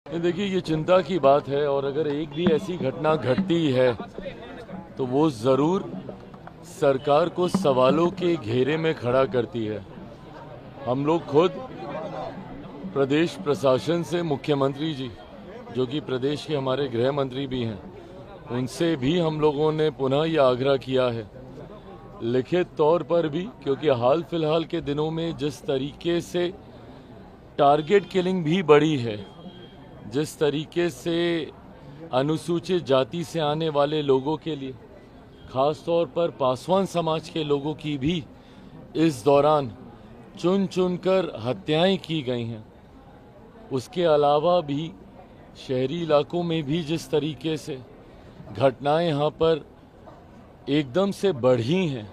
देखिए, ये चिंता की बात है और अगर एक भी ऐसी घटना घटती है तो वो ज़रूर सरकार को सवालों के घेरे में खड़ा करती है। हम लोग खुद प्रदेश प्रशासन से मुख्यमंत्री जी, जो कि प्रदेश के हमारे गृह मंत्री भी हैं, उनसे भी हम लोगों ने पुनः ये आग्रह किया है, लिखित तौर पर भी, क्योंकि हाल फिलहाल के दिनों में जिस तरीके से टारगेट किलिंग भी बढ़ी है, जिस तरीके से अनुसूचित जाति से आने वाले लोगों के लिए, खास तौर पर पासवान समाज के लोगों की भी इस दौरान चुन चुनकर हत्याएं की गई हैं। उसके अलावा भी शहरी इलाकों में भी जिस तरीके से घटनाएं यहाँ पर एकदम से बढ़ी हैं,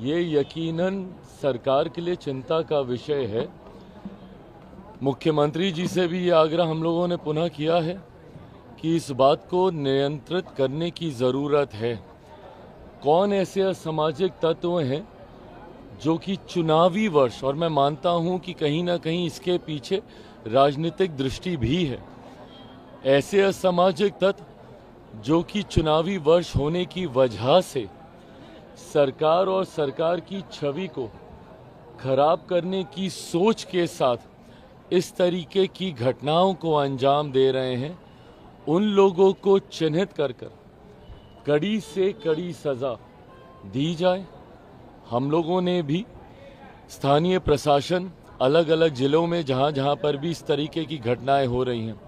ये यकीनन सरकार के लिए चिंता का विषय है। मुख्यमंत्री जी से भी ये आग्रह हम लोगों ने पुनः किया है कि इस बात को नियंत्रित करने की ज़रूरत है। कौन ऐसे असामाजिक तत्व हैं जो कि चुनावी वर्ष, और मैं मानता हूं कि कहीं ना कहीं इसके पीछे राजनीतिक दृष्टि भी है, ऐसे असामाजिक तत्व जो कि चुनावी वर्ष होने की वजह से सरकार और सरकार की छवि को खराब करने की सोच के साथ इस तरीके की घटनाओं को अंजाम दे रहे हैं, उन लोगों को चिन्हित कर कड़ी से कड़ी सज़ा दी जाए। हम लोगों ने भी स्थानीय प्रशासन, अलग अलग ज़िलों में जहाँ जहाँ पर भी इस तरीके की घटनाएं हो रही हैं,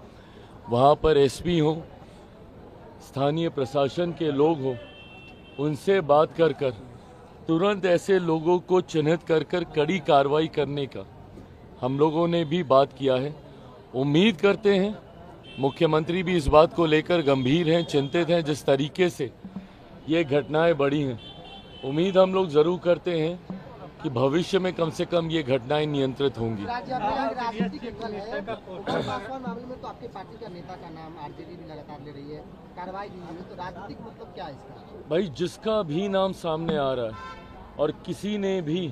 वहाँ पर एसपी हों, स्थानीय प्रशासन के लोग हों, उनसे बात कर तुरंत ऐसे लोगों को चिन्हित कर कड़ी कार्रवाई करने का हम लोगों ने भी बात किया है। उम्मीद करते हैं मुख्यमंत्री भी इस बात को लेकर गंभीर हैं, चिंतित हैं। जिस तरीके से ये घटनाएं बढ़ी हैं, उम्मीद हम लोग ज़रूर करते हैं कि भविष्य में कम से कम ये घटनाएं नियंत्रित होंगी। मामले में तो आपके पार्टी का नेता का नाम आरजेडी भी लगातार ले रही है, कार्रवाई नहीं हुई, तो राजनीतिक मतलब क्या है इसका? भाई, जिसका भी नाम सामने आ रहा है और किसी ने भी,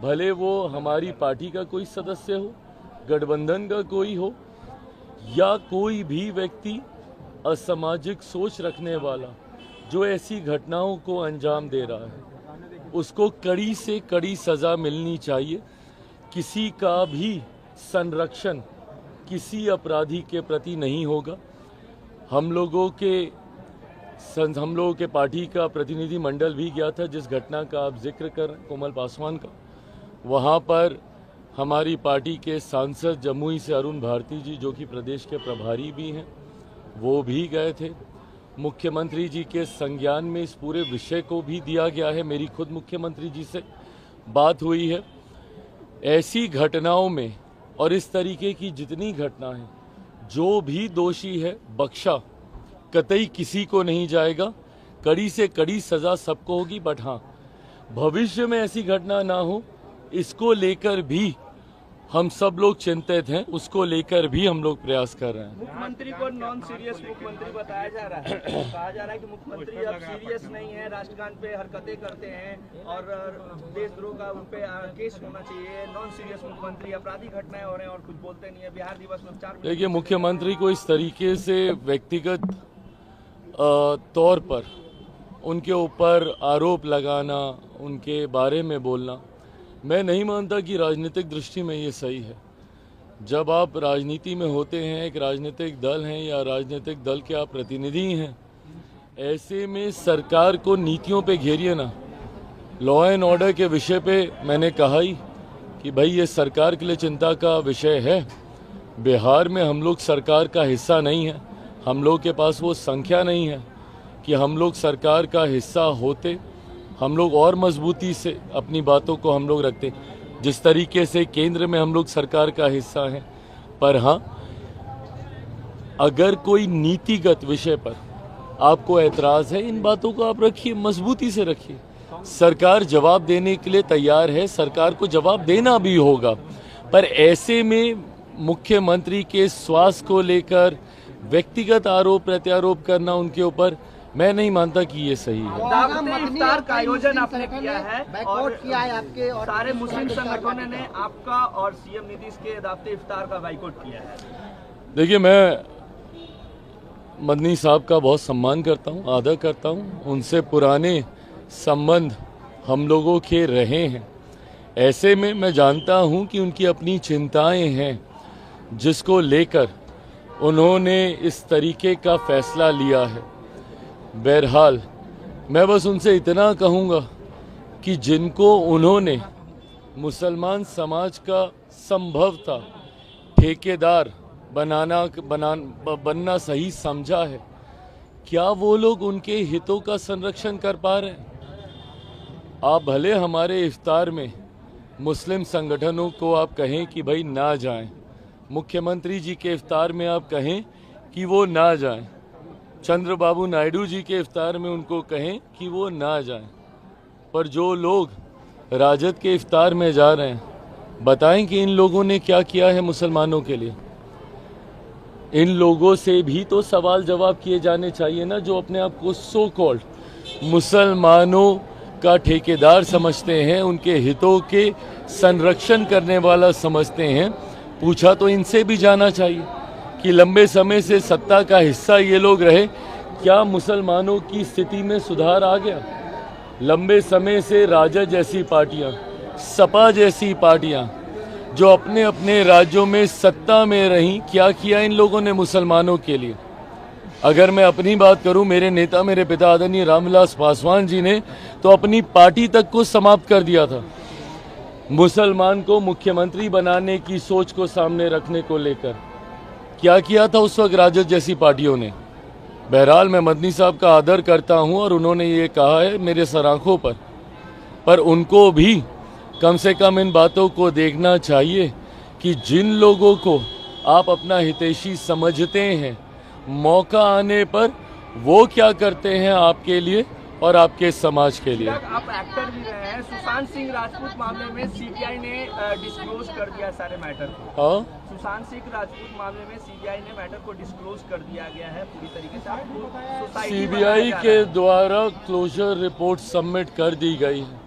भले वो हमारी पार्टी का कोई सदस्य हो, गठबंधन का कोई हो, या कोई भी व्यक्ति असामाजिक सोच रखने वाला जो ऐसी घटनाओं को अंजाम दे रहा है, उसको कड़ी से कड़ी सज़ा मिलनी चाहिए। किसी का भी संरक्षण किसी अपराधी के प्रति नहीं होगा। हम लोगों के पार्टी का प्रतिनिधि मंडल भी गया था, जिस घटना का आप जिक्र कर रहे हैं, कोमल पासवान का, वहाँ पर हमारी पार्टी के सांसद जमुई से अरुण भारती जी, जो कि प्रदेश के प्रभारी भी हैं, वो भी गए थे। मुख्यमंत्री जी के संज्ञान में इस पूरे विषय को भी दिया गया है। मेरी खुद मुख्यमंत्री जी से बात हुई है। ऐसी घटनाओं में और इस तरीके की जितनी घटना है, जो भी दोषी है बख्शा कतई किसी को नहीं जाएगा। कड़ी से कड़ी सज़ा सबको होगी। बट हाँ, भविष्य में ऐसी घटना ना हो, इसको लेकर भी हम सब लोग चिंतित हैं, उसको लेकर भी हम लोग प्रयास कर रहे हैं। मुख्यमंत्री को नॉन सीरियस मुख्यमंत्री बताया जा रहा है। कहा जा रहा है कि मुख्यमंत्री अब सीरियस नहीं है, राष्ट्रगान पे हरकतें करते हैं और देशद्रोह का उन पे केस होना चाहिए। नॉन सीरियस मुख्यमंत्री, अपराधी घटनाएं हो रहे हैं और कुछ बोलते नहीं है। बिहार दिवस में 4 देखिए, मुख्यमंत्री को इस तरीके से व्यक्तिगत तौर पर उनके ऊपर आरोप लगाना, उनके बारे में बोलना, मैं नहीं मानता कि राजनीतिक दृष्टि में ये सही है। जब आप राजनीति में होते हैं, एक राजनीतिक दल हैं या राजनीतिक दल के आप प्रतिनिधि हैं, ऐसे में सरकार को नीतियों पे घेरिए ना। लॉ एंड ऑर्डर के विषय पे मैंने कहा ही कि भाई, ये सरकार के लिए चिंता का विषय है। बिहार में हम लोग सरकार का हिस्सा नहीं है, हम लोग के पास वो संख्या नहीं है कि हम लोग सरकार का हिस्सा होते। हम लोग और मजबूती से अपनी बातों को हम लोग रखते, जिस तरीके से केंद्र में हम लोग सरकार का हिस्सा हैं। पर हाँ, अगर कोई नीतिगत विषय पर आपको ऐतराज़ है, इन बातों को आप रखिए, मजबूती से रखिए। सरकार जवाब देने के लिए तैयार है, सरकार को जवाब देना भी होगा। पर ऐसे में मुख्यमंत्री के स्वास्थ्य को लेकर व्यक्तिगत आरोप प्रत्यारोप करना उनके ऊपर, मैं नहीं मानता कि ये सही है। इफ्तार का आयोजन आपने किया है और किया है आपके और सारे मुस्लिम संगठनों ने आपका और सीएम नीतीश के दावते इफ्तार का बाइकआउट किया है। देखिए, मैं मदनी साहब का बहुत सम्मान करता हूँ, आदर करता हूँ। उनसे पुराने संबंध हम लोगों के रहे हैं। ऐसे में मैं जानता हूँ कि उनकी अपनी चिंताएं हैं, जिसको लेकर उन्होंने इस तरीके का फैसला लिया है। बहरहाल मैं बस उनसे इतना कहूँगा कि जिनको उन्होंने मुसलमान समाज का संभवतः ठेकेदार बनना सही समझा है, क्या वो लोग उनके हितों का संरक्षण कर पा रहे हैं? आप भले हमारे इफ्तार में मुस्लिम संगठनों को आप कहें कि भाई ना जाएं, मुख्यमंत्री जी के इफ्तार में आप कहें कि वो ना जाएं, चंद्रबाबू नायडू जी के इफ्तार में उनको कहें कि वो ना जाएं, पर जो लोग राजद के इफ्तार में जा रहे हैं, बताएं कि इन लोगों ने क्या किया है मुसलमानों के लिए। इन लोगों से भी तो सवाल जवाब किए जाने चाहिए ना, जो अपने आप को सो कॉल्ड मुसलमानों का ठेकेदार समझते हैं, उनके हितों के संरक्षण करने वाला समझते हैं। पूछा तो इनसे भी जाना चाहिए कि लंबे समय से सत्ता का हिस्सा ये लोग रहे, क्या मुसलमानों की स्थिति में सुधार आ गया? लंबे समय से राजद जैसी पार्टियां, सपा जैसी पार्टियां जो अपने अपने राज्यों में सत्ता में रहीं, क्या किया इन लोगों ने मुसलमानों के लिए? अगर मैं अपनी बात करूं, मेरे नेता, मेरे पिता आदरणीय रामविलास पासवान जी ने तो अपनी पार्टी तक को समाप्त कर दिया था, मुसलमान को मुख्यमंत्री बनाने की सोच को सामने रखने को लेकर। क्या किया था उस वक्त राजद जैसी पार्टियों ने? बहरहाल मैं मदनी साहब का आदर करता हूं और उन्होंने ये कहा है मेरे सराखों पर उनको भी कम से कम इन बातों को देखना चाहिए कि जिन लोगों को आप अपना हितैषी समझते हैं, मौका आने पर वो क्या करते हैं आपके लिए और आपके समाज के लिए। आप एक्टर भी रहे हैं। सुशांत सिंह राजपूत मामले में सीबीआई ने डिस्क्लोज कर दिया सारे मैटर को। हाँ, सुशांत सिंह राजपूत मामले में सीबीआई ने मैटर को डिस्क्लोज कर दिया गया है पूरी तरीके से। आपको सीबीआई के द्वारा क्लोजर रिपोर्ट सबमिट कर दी गई है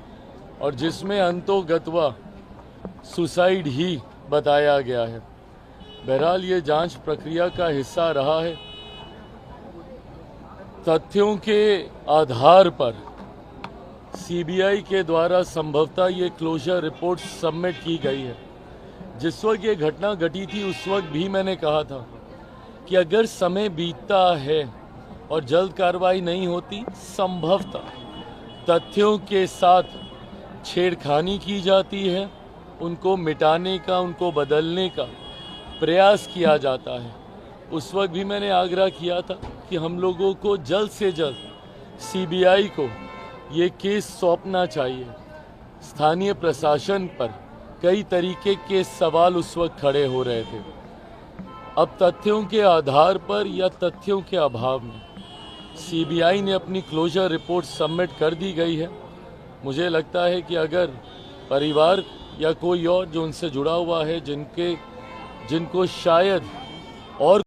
और जिसमें अंतोगत्वा सुसाइड ही बताया गया है। बहरहाल ये जांच प्रक्रिया का हिस्सा रहा है। तथ्यों के आधार पर सीबीआई के द्वारा संभवतः ये क्लोजर रिपोर्ट सबमिट की गई है। जिस वक्त ये घटना घटी थी उस वक्त भी मैंने कहा था कि अगर समय बीतता है और जल्द कार्रवाई नहीं होती, संभवतः तथ्यों के साथ छेड़खानी की जाती है, उनको मिटाने का, उनको बदलने का प्रयास किया जाता है। उस वक्त भी मैंने आग्रह किया था कि हम लोगों को जल्द से जल्द सीबीआई को ये केस सौंपना चाहिए। स्थानीय प्रशासन पर कई तरीके के सवाल उस वक्त खड़े हो रहे थे। अब तथ्यों के आधार पर या तथ्यों के अभाव में सीबीआई ने अपनी क्लोजर रिपोर्ट सबमिट कर दी गई है। मुझे लगता है कि अगर परिवार या कोई और जो उनसे जुड़ा हुआ है, जिनको शायद और